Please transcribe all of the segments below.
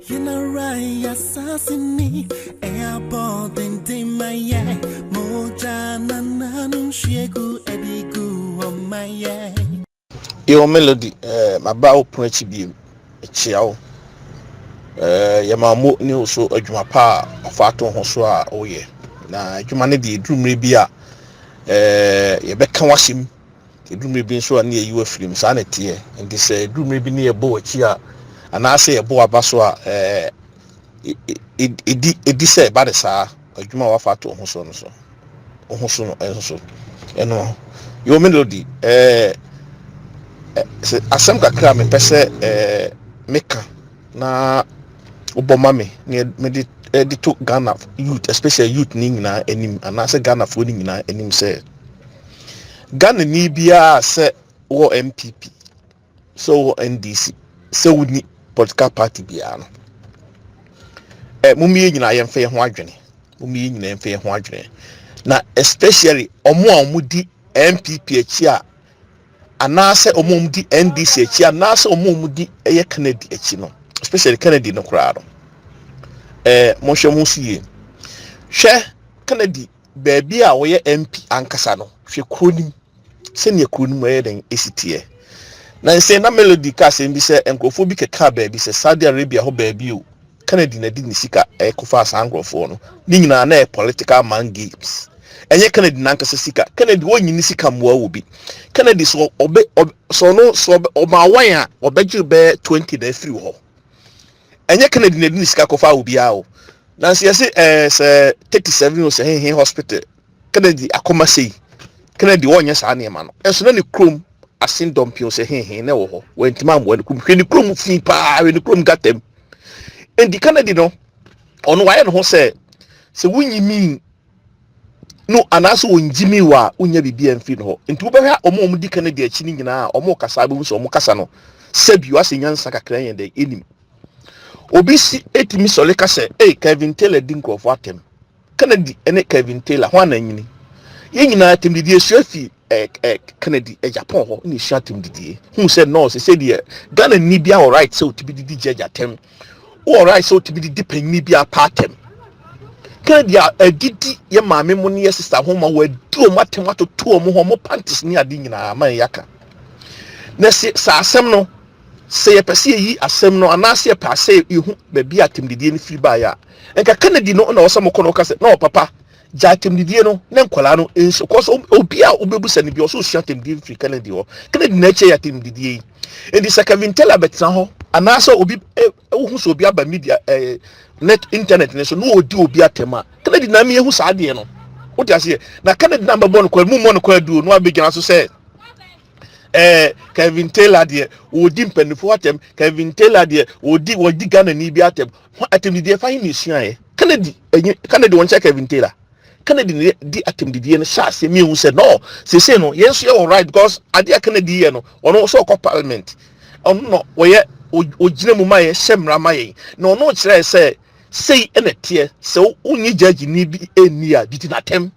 You know right, assassini, airport and my moja nananum shegu edigu on my Your melody, my bow punch be a chiao. Yamamu new so a jumapa of Faton Hosua, oh yeah. Na humanity dream rebia, Yabeka was him. The dream being so near you a film sanity, and this dream may be near Boa Chia, and I say a Boa Baswa, it say bad as a Juma of Faton Hoson, so Hoson, and so, you know, your melody, asem kakra me pese meka na oboma me de to Ghana youth, especially youth ni nyina anim anase Ghana fo ni nyina anim se Ghana ni bia se wo MPP so wo NDC se woni political party bia no mumie nyina yemfe ho adwene mumie nyina yemfe ho adwene na especially omo di MPP achi a anase omom di NDC achi anase omom di eye Kennedy achi no especially Kennedy no kra no mo hwemu sie hwe Kennedy baabi a wo ye MP ankasa no hwe kronim se ne kronim ye den esitie na nse na melody ka se mbi se enkofo bi keka baabi se Saudi Arabia ho baabi o Kennedy na di ni sika kofa asangrofo no ni nyina na political man games enye Kennedy nankasa sika Kennedy wonyi ni sika mwa obi Kennedy so omawan a obegye be 20 na free ho enye Kennedy na di sika kofa obi a o na se 37 o se he hospital Kennedy akoma sei Kennedy wonye sa na ema no enso na ni krom asin dompio se he na wo ho wentima amwa ni krom hwe ni krom fi pa hwe ni krom gatem endi Kennedy no ono waye no ho se wonyi mi no anaso wonjimi wa unya bibia mfi no nti wobehwa omom di Kennedy achi ni nyina omo kasa be so omo kasa no sabi wase nyansa kakra yende enim obi si etimi sole kasa Kevin Taylor di nkrofo atem Kennedy ene Kevin Taylor ho ananyini ye nyina atem didi esuafi Kennedy Agyapong ho ni shatem didi hu se no se de Ghana ni bia all right so tibi didi judge atem all right so tibi didi panyi bia patem Kennedy agidi ye maame mo ne ye sister ho ma wa di o matemato to o mo ho mo panties ni ade nyina man yaka na se sa asem no se ye pese yi asem no anase ye pase ihu ba bi atemdidie ni fi ba ya enka Kennedy no na wo sam ko no ka se no papa ja atemdidie no ne nkola no enso ko so obi a obebusa ni bi o so sua atemdidie fi Kennedy ho Kennedy na che ya atemdidie endi se Kevin Taylor betra ho anase obi hu so obi aba media net internet ne so no odi obi atema Kennedy na me ehu saa de no wo ti ase na Kennedy na mbabo no kwa mu mo no kwa du no abegina so se Kevin Taylor de odi mpanifo atem Kevin Taylor de odi Ghana ni bi atem atem de fa hin suae Kennedy won check Kevin Taylor Kennedy di atem de no sha se me hu se no se no yes you all right because ade Kennedy ye no ono so ko parliament ono no wo ye ogina mu maye hyemra maye na ono kire se sei enetie se unyi judge ni bi eni a biti na tem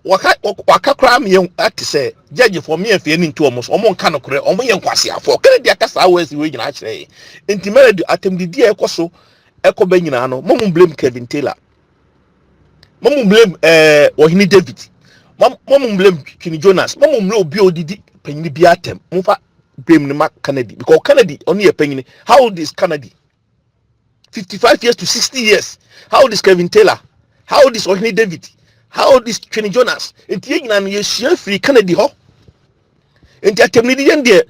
waka kra me ati se judge for me afie ni nto omo nka no kore omo ye nkwase afọ Kennedy akasa awasi we nyina kire enti melody atem didi ekoso ekoba nyina no momum blame Kevin Taylor momum blame Ohini David momum blame King Jonas momum blame obi odidi panyi bi atem mfa blame ni Kennedy because Kennedy only a penny. How old is Kennedy? 55 years to 60 years. How old is Kevin Taylor? How old is Ohini David? How old is King Jonas? And you share free Kennedy ho. And you tell me the end there.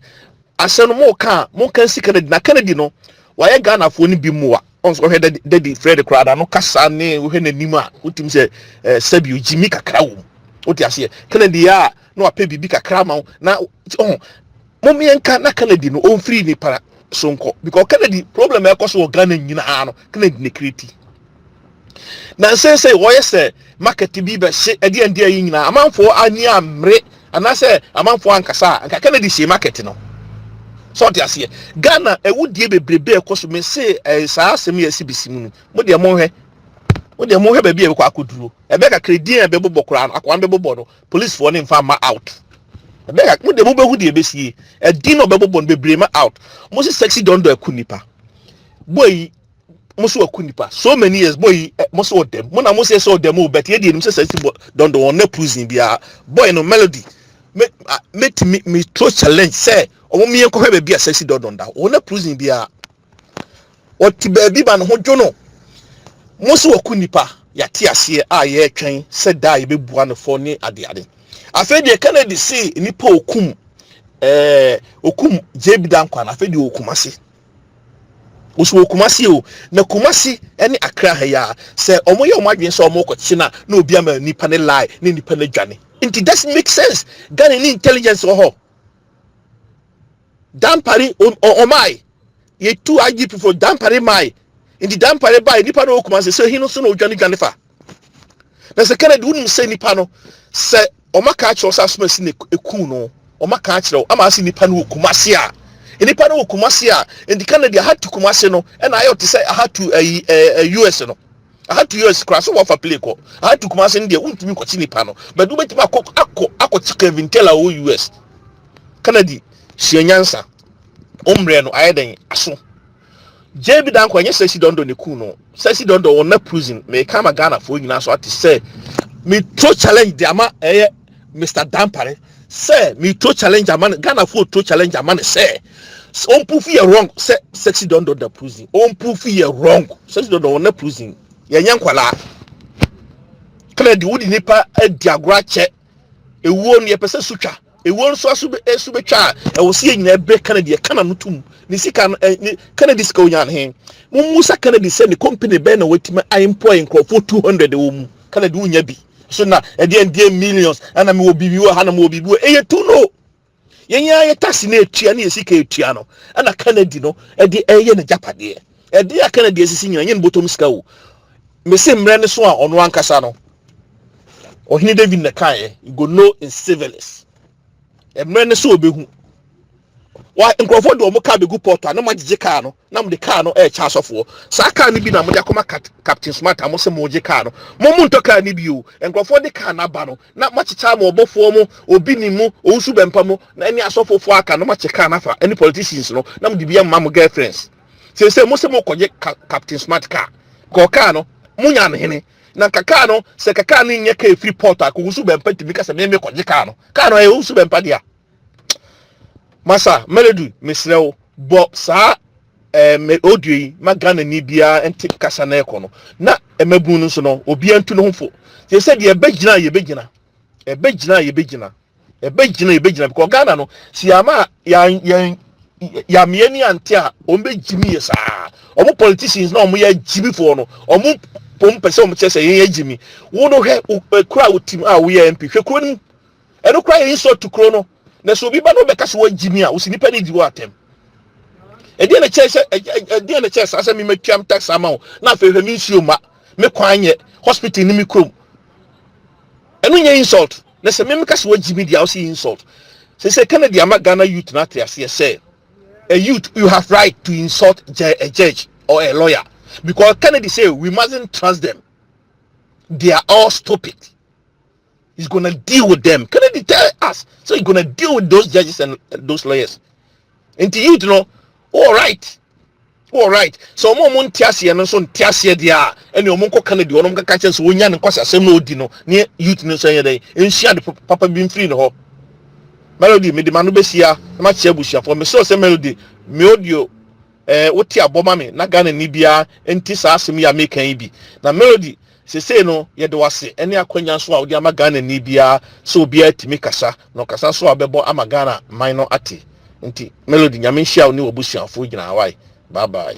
I said more can see Kennedy. Na Kennedy no. Why Ghana for ni bi more? On so head daddy Fred crowd no kasa ne wo hene nima. Utim say Sebi Jimmy kakra wo. What you say? Kennedy ya no ape bibi kakra ma na Mommy and Kennedy no on free ni para sonko because Kennedy problem e koso Ghana nyina no Kennedy ne kreti na say why say market bi be she ade ande ayi nyina amanfo ani amre ana say amanfo ankasa anka Kennedy she market no so dia say Ghana e wudie bebrebe e koso me say saa asem ya sibisimu no mo de mo hwe ba bi e kwa akoduro e be ka kredi e be bobokora akwa be bobo no police for ne mfa ma out Bega mo de mo behu de ebesie e di no bebo bon bebrema out mo se sexy don do akunipa boy Most work kunipa. So many years, boy, most of them. Mona most say so them, but ye didn't say don't want no prison be a boy no melody. Make me to challenge say, or me and Kobe be a sexy dog on that. Or no prison be a what baby ban ho jono. Most work kunipa, ya tiasie a ye train, said die be one for ne at the other. I fed the Kennedy say, nipo okum, okum JB Dankwan, I fed you okumasi. Usu Kumasi o na Kumasi any Accra ya say omo ye omadwen say omo kwachi na obi ama nipa ne lie ne nipa ne dwane. It doesn't make sense. Ghana ni intelligence ho. Dampari o mai. Ye two IGP for Dampari mai. In the Dampari by nipa no Kumasi say he no so no dwane fa. Na se Kennedy wouldn't say nipa no say omaka acho sa so masi ne eku no. Omaka acho ama asi nipa no Kumasi a nipa no Kumasi a in the Canada had to Kumasi no and I ought to say I had to US no I had to US cross over play ko I had to Kumasi in there untimi kwachi nipa no but do betima akọ Kevin Taylor o US Canada hyenyansa omre no ayeden aso JB Dankwa nye sesi dondo ne ku no sesi dondo won na prison me kama Ghana for nyina so ati say me to challenge the ama Mr. Dampare say me to challenge a man Ghana for to challenge a man say on proof you wrong say sexy don't do the prison on proof you wrong sexy don't do na prison ya nyankwala kana di wudi nipa diagra che ewo ne pese sutwa ewo nso aso betwa e wo se nyina ebe kana di kana nutum ni sika kana di sika onyan he musa kana di say ni company be na wetima employ nkrofo 200 wo mu kana di unya bi so na e dey millions ana me obi bi wo ha na me obi bi wo eye tu no yenya ye taxi na etua na esika etua no ana Kennedy no e dey eye na japade e dey a Kennedy esisi nyina yen bottom sika wo me se mre ne so a ono ankasa no ohini David na kan you go know in civilis e mre ne so obehu wa nkrofo do mo ka begu portal na magije car no na mo de car no e cha asofo sa car ni bi na mo de akoma Captain Smart mo se mo je car no mo nto car ni bi o nkrofo de car na ba no na machicha mo obofo mo obi ni mu onsu bempa mo na ani asofofo aka no machi car na fa any politicians no na mo de bi am mo girlfriends se mo se mo koje Captain Smart car ko car no mo nya no hene na kaka no se kaka ni nye ka free portal ko onsu bempa timi ka se me koje car no e onsu bempa dia Masa melody misrew bo sa me audio ma Ghana ni bia enti kasa na ekono na emabun no so no obi antu no homfo they said ye begina because Ghana no si ama ya mieni anti a o be jimi ye sa omo politicians na omo ya jimi for no omo pom pese omo chese ye jimi wo no he kura utim a wo ye MP hwe kro ni eno kura ye insult to kro no na so bi ba no be kase wo jimi a wo si nipa ni di wo atem e dey na chese asa mi matwam tax amount na fa hwe mi nsuo ma me kwanye hospital ni mi krom eno nye insult na se me kase wo jimi dia wo si insult say Kennedy ama Ghana youth na triase say a youth you have right to insult a judge or a lawyer because Kennedy say we mustn't trust them, they are all stupid. He's gonna deal with them. Kennedy tell us so he's gonna deal with those judges and those lawyers. And to you know, all right. So mo ntiase no so ntiase dia ene o monko Kennedy onom kaka chance wo nya ne kwasa asem no odi no ne youth no so yede enhia de papa bi mfiri no ho melody me de manu besia na ma che abusia for me so say melody me audio woti aboma me na Ghana ni bia enti sa asem ya make kan bi na melody se no ye de wase ene akwanya so a odi ama Ghana ni bia so bia timi kasa no kasa so abebo ama Ghana minor ati enti melody nyame hia oni obusia fo gina wai bye bye.